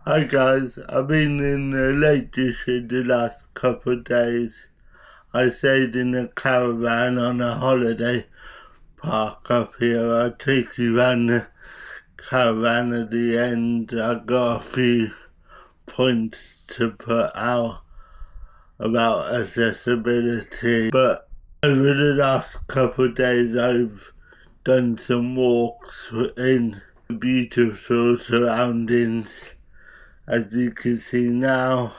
Hi guys, I've been in the Lake District the last couple of days. I stayed in a caravan on a holiday park up here. I'll take you around the caravan at the end. I got a few points to put out about accessibility, but over the last couple of days I've done some walks in beautiful surroundings, as you can see now.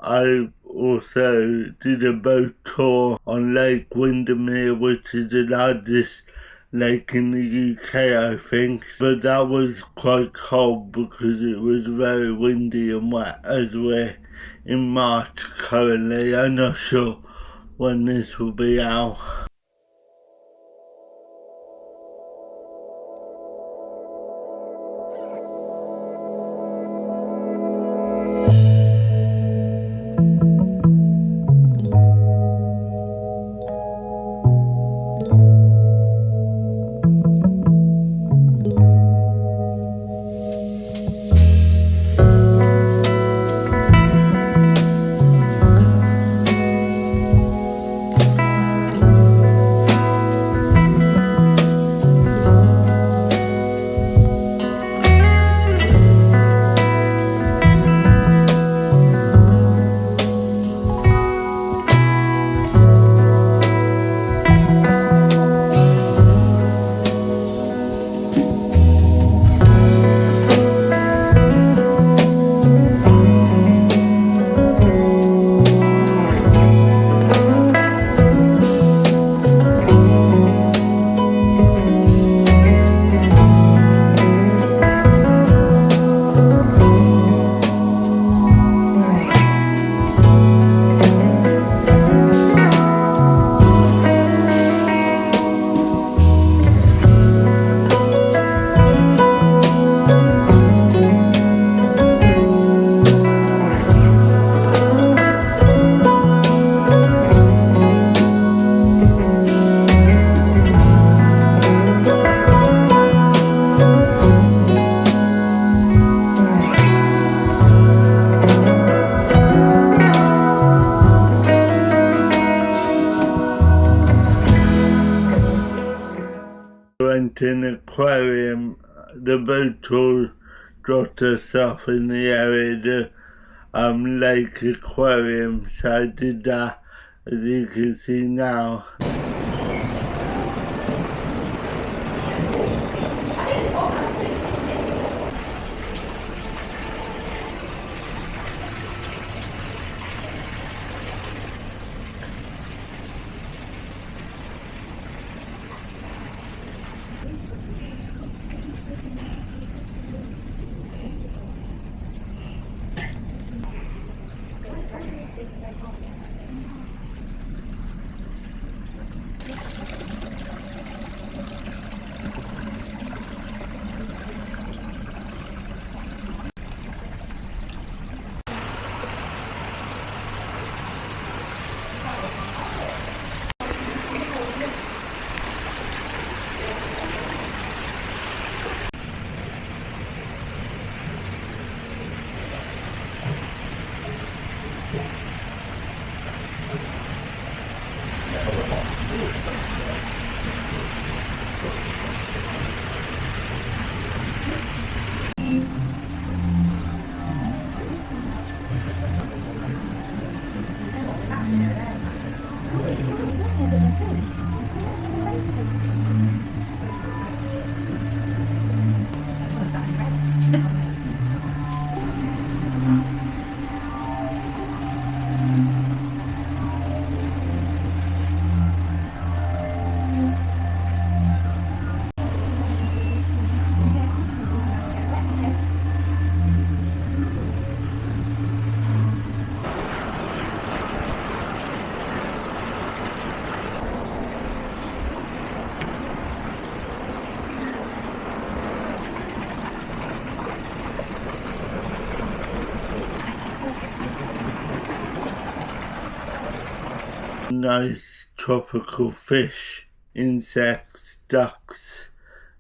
I also did a boat tour on Lake Windermere, which is the largest lake in the UK, I think. But that was quite cold because it was very windy and wet, as we're in March currently. I'm not sure when this will be out. went in aquarium. The boat tour dropped us off in the area, the Lake Aquarium, so I did that, as you can see now. Nice tropical fish, insects, ducks,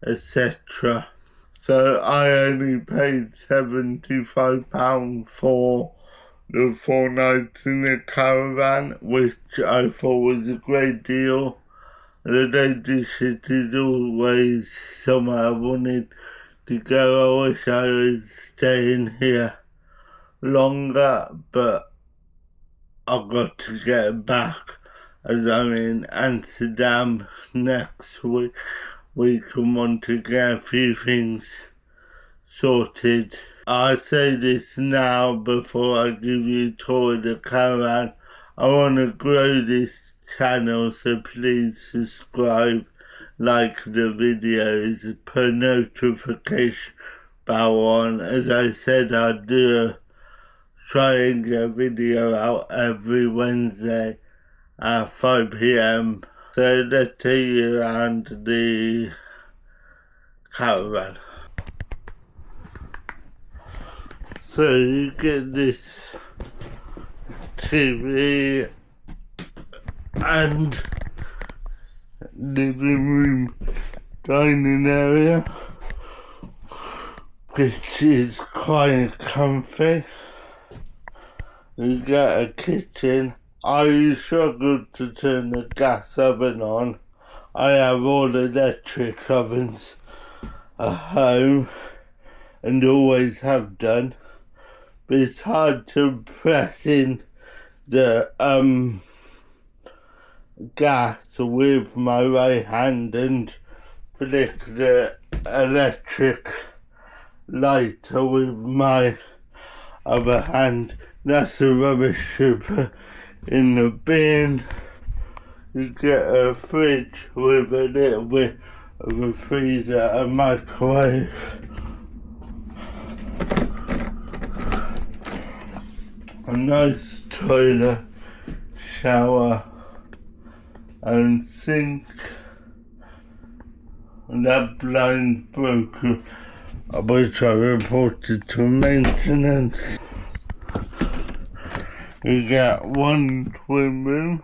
etc. So I only paid £75 for the 4 nights in the caravan, which I thought was a great deal. The Lake District is always somewhere I wanted to go. I wish I was staying here longer, but I've got to get back, as I'm in Amsterdam next week and want to get a few things sorted. I say this now before I give you a tour of the caravan. I want to grow this channel, so please subscribe, like the videos, put notification bell on. As I said, I'll try and get a video out every Wednesday at 5 PM. So let's take you around the caravan. So you get this TV and living room dining area, which is quite comfy. You get a kitchen. I struggled to turn the gas oven on. I have all electric ovens at home and always have done, but it's hard to press in the gas with my right hand and flick the electric lighter with my other hand. That's the rubbish super in the bin. You get a fridge with a little bit of a freezer, a microwave. A nice toilet, shower and sink. And that blind broken, which I reported to maintenance. You get one twin room.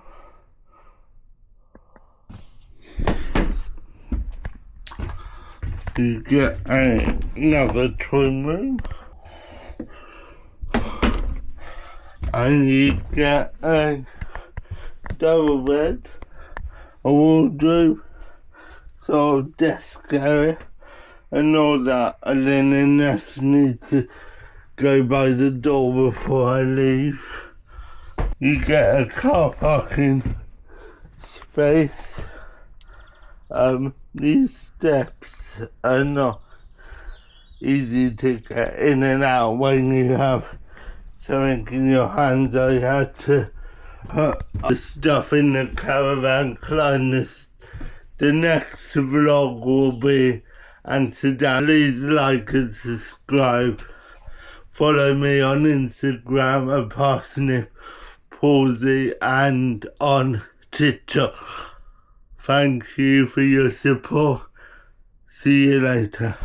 You get another twin room. And you get a double bed, a wardrobe, sort of desk area and all that, and then I just need to go by the door before I leave. You get a car parking space. These steps are not easy to get in and out when you have something in your hands. I had to put the stuff in the caravan, climb this. The next vlog will be Amsterdam. Please like and subscribe. Follow me on Instagram at Parsnip Palsy and on TikTok. Thank you for your support. See you later.